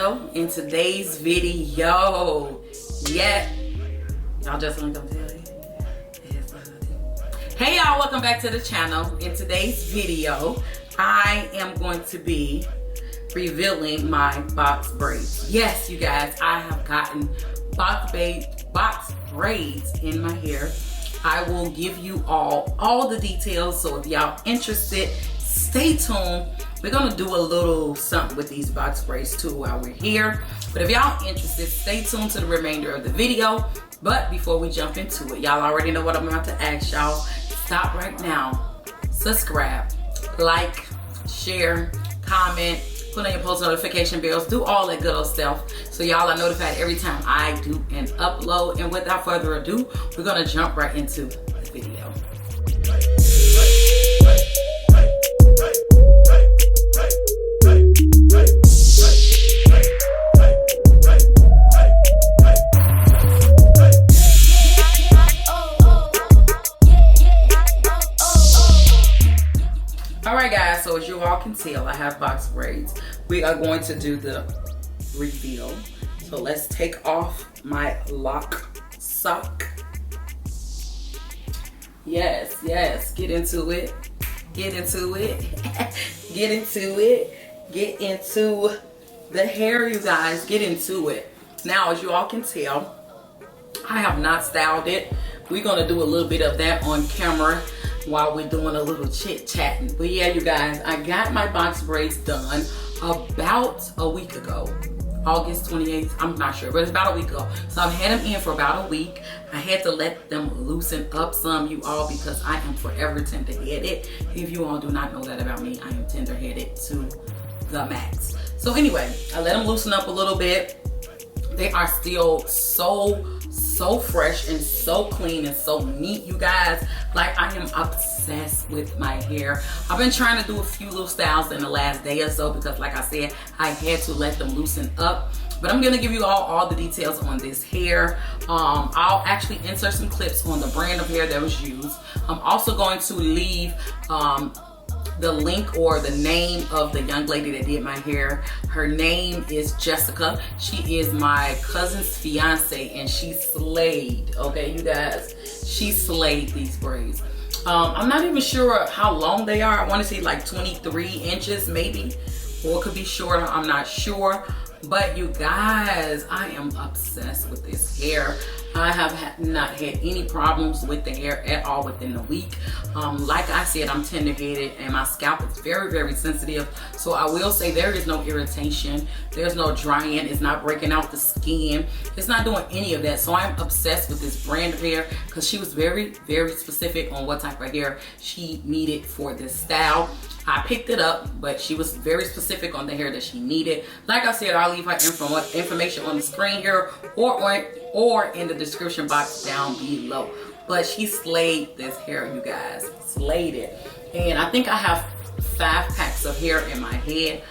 channel. In today's video, y'all just want to tell you. Hey y'all, welcome back to the channel. In today's video, I am going to be revealing my box braids. Yes, you guys, I have gotten box braids in my hair. I will give you all the details, so if y'all interested, stay tuned. We're gonna do a little something with these box braids too while we're here. But if y'all interested, stay tuned to the remainder of the video. But before we jump into it, y'all already know what I'm about to ask y'all. Stop right now, subscribe, like, share, comment, put on your post notification bells, do all that good old stuff so y'all are notified every time I do an upload. And without further ado, we're gonna jump right into the video. Alright guys, so as you all can tell, I have box braids. We are going to do the reveal. So let's take off my lock sock. Yes, get into it. Get into it. Get into it. Get into the hair, you guys. Get into it. Now, as you all can tell, I have not styled it. We're going to do a little bit of that on camera while we're doing a little chit-chatting. But yeah, you guys, I got my box braids done about a week ago. August 28th, I'm not sure, but it's about a week ago. So I've had them in for about a week. I had to let them loosen up some, you all, because I am forever tender-headed. If you all do not know that about me, I am tender-headed to the max. So anyway, I let them loosen up a little bit. They are still so fresh and so clean and so neat, you guys. Like, I am obsessed with my hair. I've been trying to do a few little styles in the last day or so because, like I said, I had to let them loosen up. But I'm gonna give you all the details on this hair. I'll actually insert some clips on the brand of hair that was used. I'm also going to leave the link or the name of the young lady that did my hair. Her name is Jessica. She is my cousin's fiance and she slayed, okay, you guys. She slayed these braids. I'm not even sure how long they are. I want to say like 23 inches maybe, or it could be shorter, I'm not sure. But you guys, I am obsessed with this hair. I have not had any problems with the hair at all within the week. Like I said, I'm tender-headed and my scalp is very sensitive. So I will say there is no irritation. There's no drying. It's not breaking out the skin. It's not doing any of that. So I'm obsessed with this brand of hair because she was very specific on what type of hair she needed for this style. I picked it up, but she was very specific on the hair that she needed. Like I said, I'll leave her information on the screen here or in the description box down below. But she slayed this hair, you guys. Slayed it. And I think I have 5 packs of hair in my head.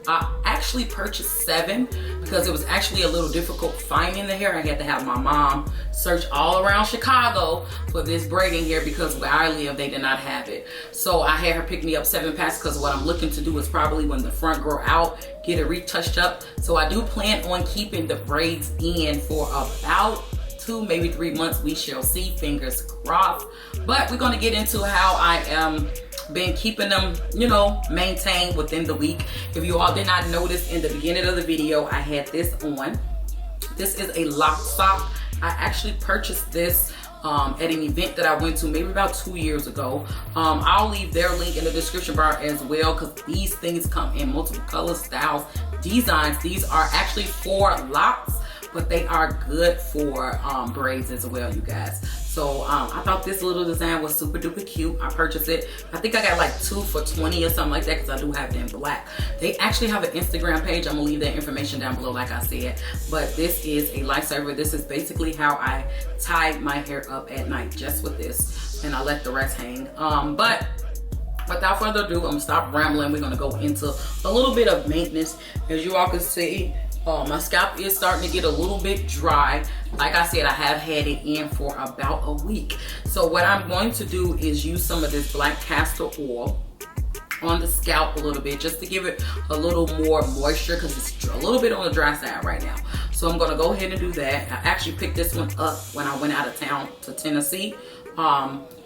I actually purchased 7 because it was actually a little difficult finding the hair. I had to have my mom search all around Chicago for this braiding hair because where I live, they did not have it. So I had her pick me up 7 packs because what I'm looking to do is probably when the front grow out, get it retouched up. So I do plan on keeping the braids in for about 2, maybe 3 months. We shall see, fingers crossed. But we're going to get into how I am been keeping them, you know, maintained within the week. If you all did not notice in the beginning of the video, I had this on. This is a lock sock. I actually purchased this at an event that I went to maybe about 2 years ago. I'll leave their link in the description bar as well because these things come in multiple colors, styles, designs. These are actually for locks, but they are good for braids as well, you guys. So I thought this little design was super duper cute. I purchased it. I think I got like 2 for $20 or something like that because I do have it in black. They actually have an Instagram page. I'm gonna leave that information down below like I said. But this is a lifesaver. This is basically how I tie my hair up at night, just with this. And I let the rest hang. But without further ado, I'm gonna stop rambling. We're gonna go into a little bit of maintenance. As you all can see, my scalp is starting to get a little bit dry. Like I said, I have had it in for about a week. So what I'm going to do is use some of this black castor oil on the scalp a little bit, just to give it a little more moisture, because it's a little bit on the dry side right now. So I'm gonna go ahead and do that. I actually picked this one up when I went out of town to Tennessee.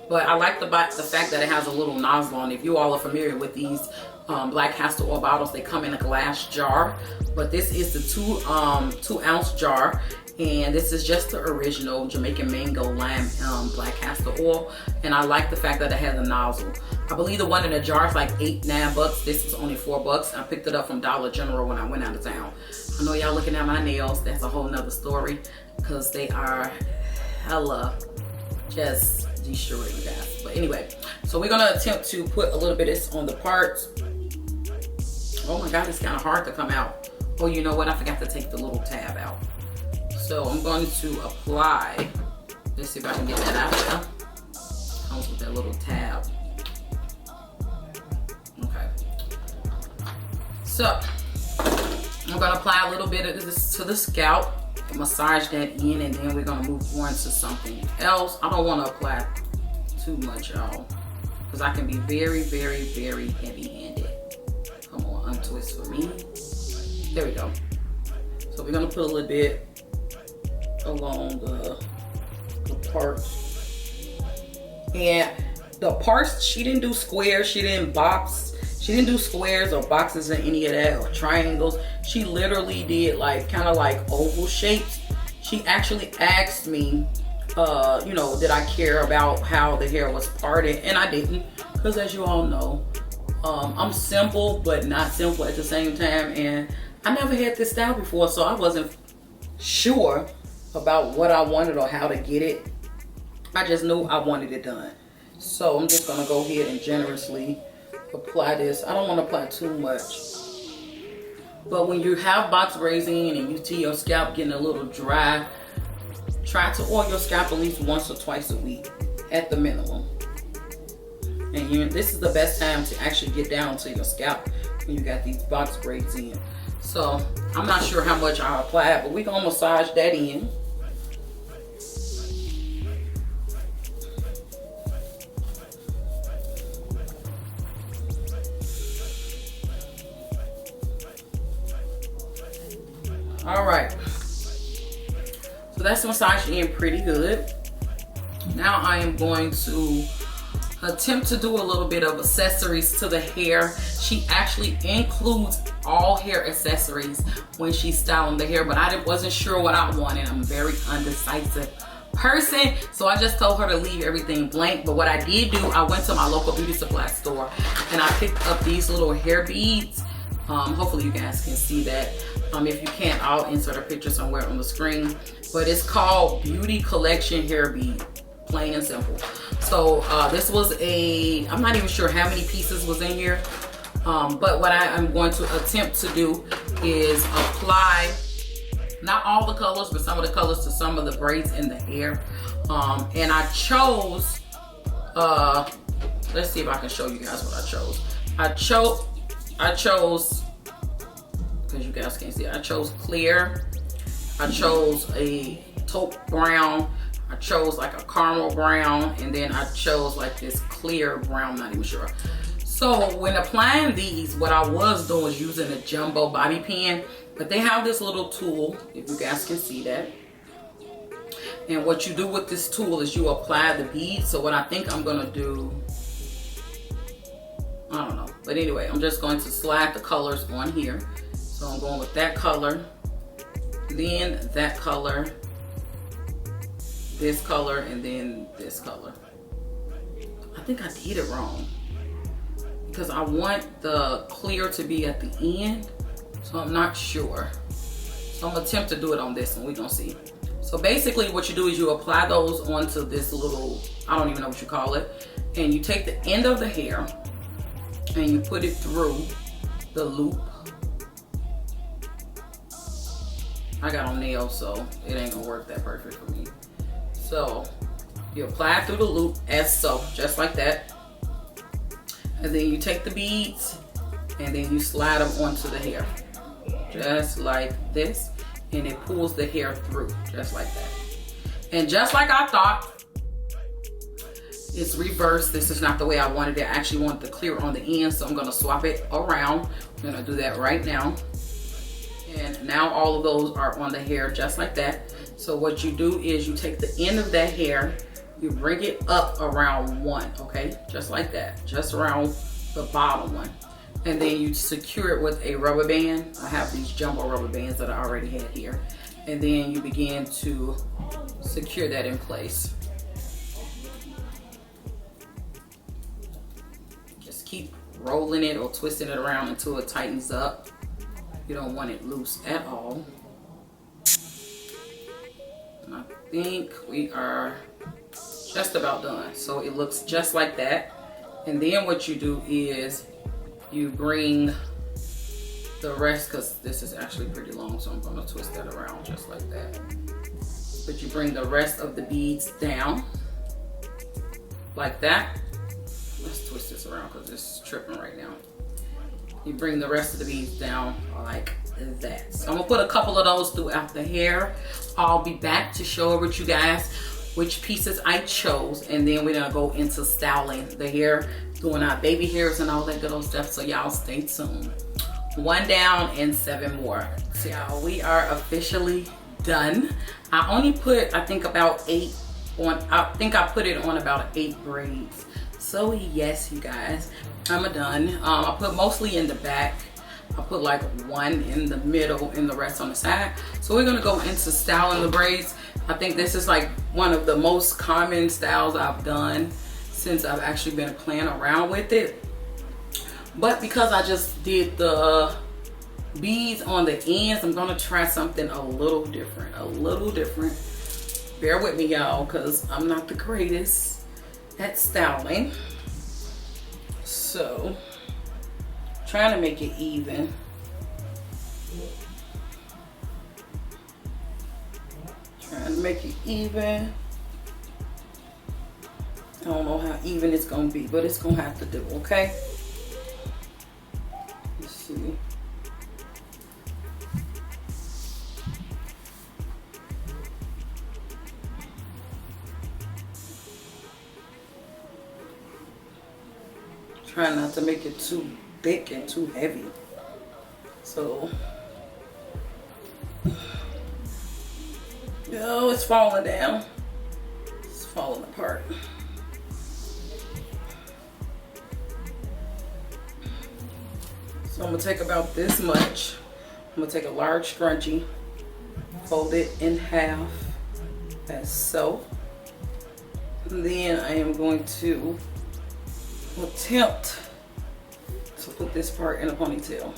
But I like the fact that it has a little nozzle on it. If you all are familiar with these black castor oil bottles, they come in a glass jar. But this is the 2 ounce jar. And this is just the original Jamaican mango lime black castor oil. And I like the fact that it has a nozzle. I believe the one in the jar is like $8-9 bucks. This was only $4. I picked it up from Dollar General when I went out of town. I know y'all looking at my nails. That's a whole nother story, because they are hella just destroyed, you guys. But anyway, so we're gonna attempt to put a little bit of this on the parts. Oh my God, it's kind of hard to come out. Oh, you know what? I forgot to take the little tab out. So I'm going to apply. Let's see if I can get that out there. Comes with that little tab. Okay. So I'm gonna apply a little bit of this to the scalp, massage that in, and then we're gonna move on to something else. I don't want to apply too much, y'all, because I can be very, very, very heavy-handed. Come on, untwist for me. There we go. So we're gonna put a little bit along the parts. And the parts, she didn't do squares, she didn't do squares or boxes or any of that, or triangles. She literally did like kind of like oval shapes. She actually asked me, you know, did I care about how the hair was parted? And I didn't, because as you all know, I'm simple but not simple at the same time, and I never had this style before, so I wasn't sure about what I wanted or how to get it. I just knew I wanted it done. So I'm just gonna go ahead and generously apply this. I don't want to apply too much, but when you have box braids in and you see your scalp getting a little dry, try to oil your scalp at least once or twice a week at the minimum. And this is the best time to actually get down to your scalp when you got these box braids in. So I'm not sure how much I'll apply, but we're gonna massage that in. All right, so that's massaged in pretty good. Now I am going to attempt to do a little bit of accessories to the hair. She actually includes all hair accessories when she's styling the hair, but I wasn't sure what I wanted. I'm a very undecisive person, so I just told her to leave everything blank. But what I did do, I went to my local beauty supply store and I picked up these little hair beads. Hopefully you guys can see that. If you can't, I'll insert a picture somewhere on the screen. But it's called Beauty Collection Hair Bead, plain and simple. So this was I'm not even sure how many pieces was in here. But what I am going to attempt to do is apply, not all the colors, but some of the colors to some of the braids in the hair. And I chose, let's see if I can show you guys what I chose. I chose, because you guys can't see, I chose clear. I chose a taupe brown. I chose like a caramel brown, and then I chose like this clear brown, I'm not even sure. So when applying these, what I was doing was using a jumbo bobby pin, but they have this little tool, if you guys can see that. And what you do with this tool is you apply the beads. So what I think I'm gonna do, I don't know, but anyway, I'm just going to slide the colors on here. So I'm going with that color, then that color, this color, and then this color. I think I did it wrong because I want the clear to be at the end, so I'm not sure. So I'm gonna attempt to do it on this one, we're gonna see. So basically what you do is you apply those onto this little, I don't even know what you call it, and you take the end of the hair and you put it through the loop. I got on nails, so it ain't gonna work that perfect for me. So you apply it through the loop as so, just like that. And then you take the beads and then you slide them onto the hair. Just like this. And it pulls the hair through, just like that. And just like I thought, It's reversed. This is not the way I wanted it. I actually want the clear on the end, so I'm gonna swap it around. I'm gonna do that right now. And now all of those are on the hair just like that. So what you do is you take the end of that hair, you bring it up around one, okay? Just like that, just around the bottom one. And then you secure it with a rubber band. I have these jumbo rubber bands that I already had here. And then you begin to secure that in place. Just keep rolling it or twisting it around until it tightens up. You don't want it loose at all. And I think we are just about done. So it looks just like that. And then what you do is you bring the rest, because this is actually pretty long, so I'm going to twist that around just like that. But you bring the rest of the beads down like that. Let's twist this around because it's tripping right now. You bring the rest of the beads down like that. So I'm gonna put a couple of those throughout the hair. I'll be back to show with you guys which pieces I chose, and then we're gonna go into styling the hair, doing our baby hairs and all that good old stuff. So y'all stay tuned. 1 down and 7 more. So y'all, we are officially done. I only put, I think about 8 on, I think I put it on about 8 braids. So yes, you guys, I'm done. I put mostly in the back. I put like 1 in the middle and the rest on the side. So we're gonna go into styling the braids. I think this is like one of the most common styles I've done since I've actually been playing around with it. But because I just did the beads on the ends, I'm gonna try something a little different, Bear with me, y'all, because I'm not the greatest at styling. So, trying to make it even. Trying to make it even. I don't know how even it's gonna be, but it's gonna have to do, okay? Let's see. Try not to make it too thick and too heavy. So, oh, it's falling down. It's falling apart. So I'm gonna take about this much. I'm gonna take a large scrunchie, fold it in half, as so. And then I am going to attempt to put this part in a ponytail.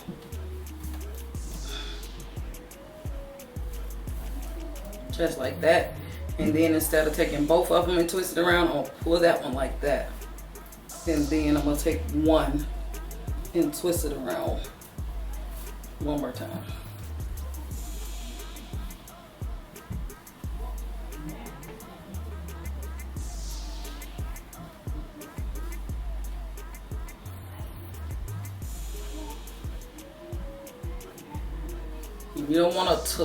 Just like that. And then instead of taking both of them and twist it around, I'll pull that one like that. And then I'm gonna take one and twist it around one more time. You don't want to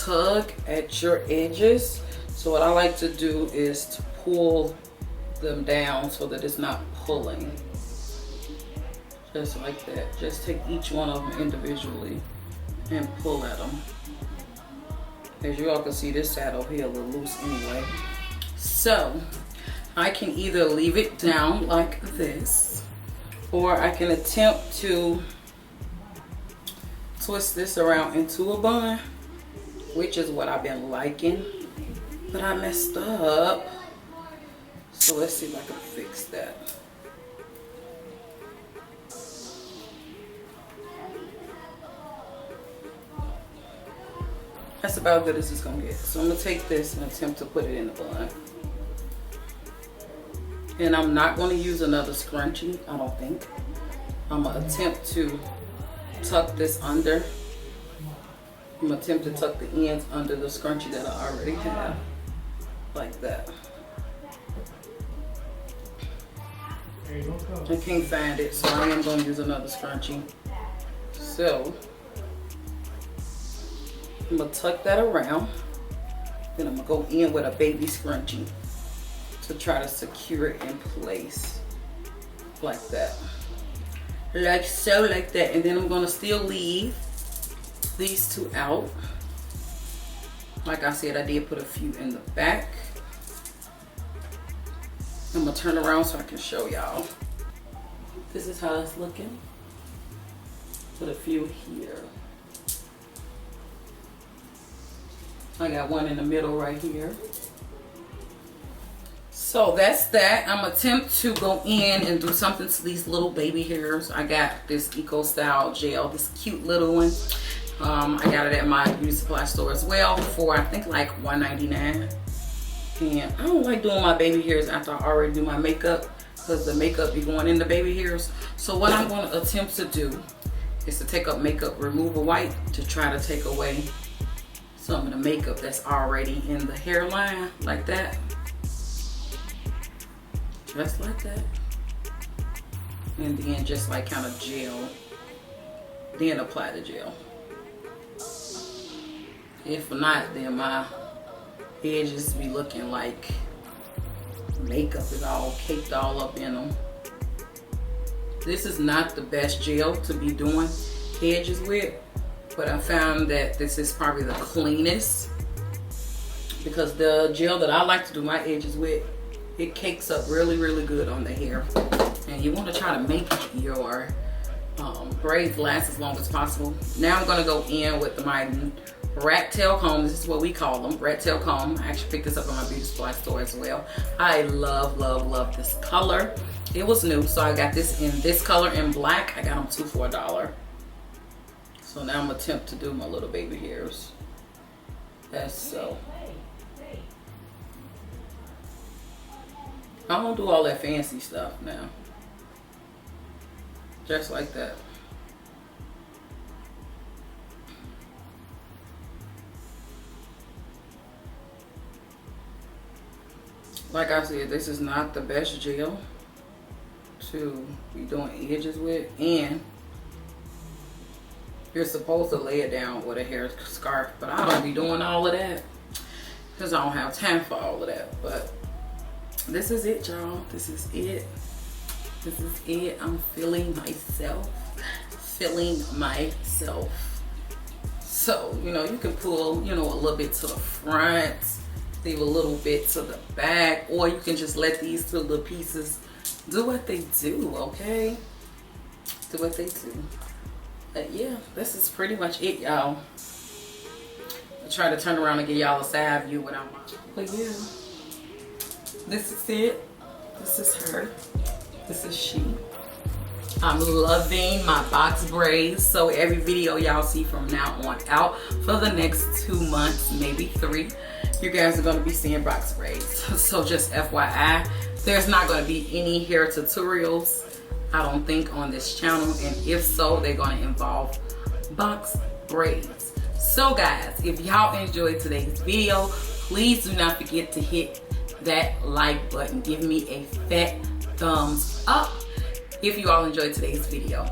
tug at your edges. So what I like to do is to pull them down so that it's not pulling. Just like that. Just take each one of them individually and pull at them. As you all can see, this side over here a little loose anyway. So I can either leave it down like this, or I can attempt to twist this around into a bun, which is what I've been liking, but I messed up. So let's see if I can fix that. That's about as good as it's gonna get. So I'm gonna take this and attempt to put it in the bun. And I'm not gonna use another scrunchie, I don't think. I'm gonna attempt to tuck this under. I'm gonna attempt to tuck the ends under the scrunchie that I already have, like that. I can't find it, so I am gonna use another scrunchie. So I'm gonna tuck that around Then I'm gonna go in with a baby scrunchie to try to secure it in place. Like that. Like so, like that. And then I'm gonna still leave these two out. Like I said, I did put a few in the back. I'm gonna turn around so I can show y'all. This is how it's looking. Put a few here. I got one in the middle right here. So that's that. I'm gonna attempt to go in and do something to these little baby hairs. I got this Eco Style gel, this cute little one. I got it at my beauty supply store as well for I think like $1.99. And I don't like doing my baby hairs after I already do my makeup because the makeup be going in the baby hairs. So what I'm going to attempt to do is to take up makeup remover wipe to try to take away some of the makeup that's already in the hairline, like that. Just like that. And then just like kind of gel. Then apply the gel. If not, then my edges be looking like makeup is all caked all up in them. This is not the best gel to be doing edges with, but I found that this is probably the cleanest because the gel that I like to do my edges with, it cakes up really, really good on the hair. And you want to try to make your braids last as long as possible. Now I'm going to go in with my rat tail comb. This is what we call them, rat tail comb. I actually picked this up in my beauty supply store as well. I love, love, love this color. It was new, so I got this in this color in black. I got them 2 for $1. So now I'm gonna attempt to do my little baby hairs. That's so. I don't do all that fancy stuff now. Just like that. Like I said, this is not the best gel to be doing edges with, and you're supposed to lay it down with a hair scarf, but I don't be doing all of that because I don't have time for all of that. But this is it, y'all. This is it. This is it. I'm feeling myself. Feeling myself. So, you know, you can pull, you know, a little bit to the front, leave a little bit to the back, or you can just let these two little pieces do what they do, okay? Do what they do. But yeah, this is pretty much it, y'all. I try to turn around and give y'all a side view without my. But yeah, this is it. This is her. This is she. I'm loving my box braids. So every video y'all see from now on out for the next 2 months, maybe 3, you guys are going to be seeing box braids. So just FYI, there's not going to be any hair tutorials, I don't think, on this channel. And if so, they're going to involve box braids. So guys, if y'all enjoyed today's video, please do not forget to hit that like button. Give me a fat thumbs up if you all enjoyed today's video.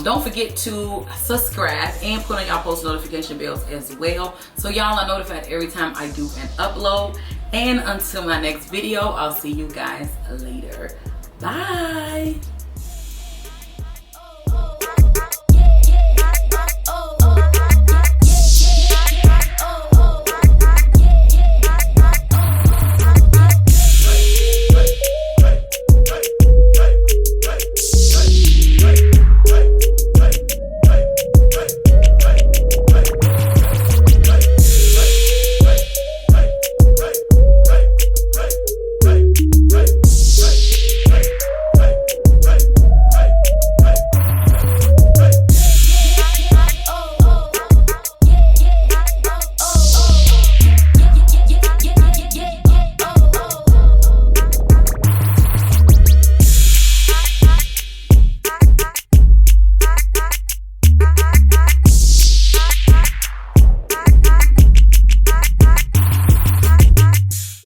Don't forget to subscribe and put on y'all post notification bells as well, so y'all are notified every time I do an upload. And until my next video, I'll see you guys later. Bye.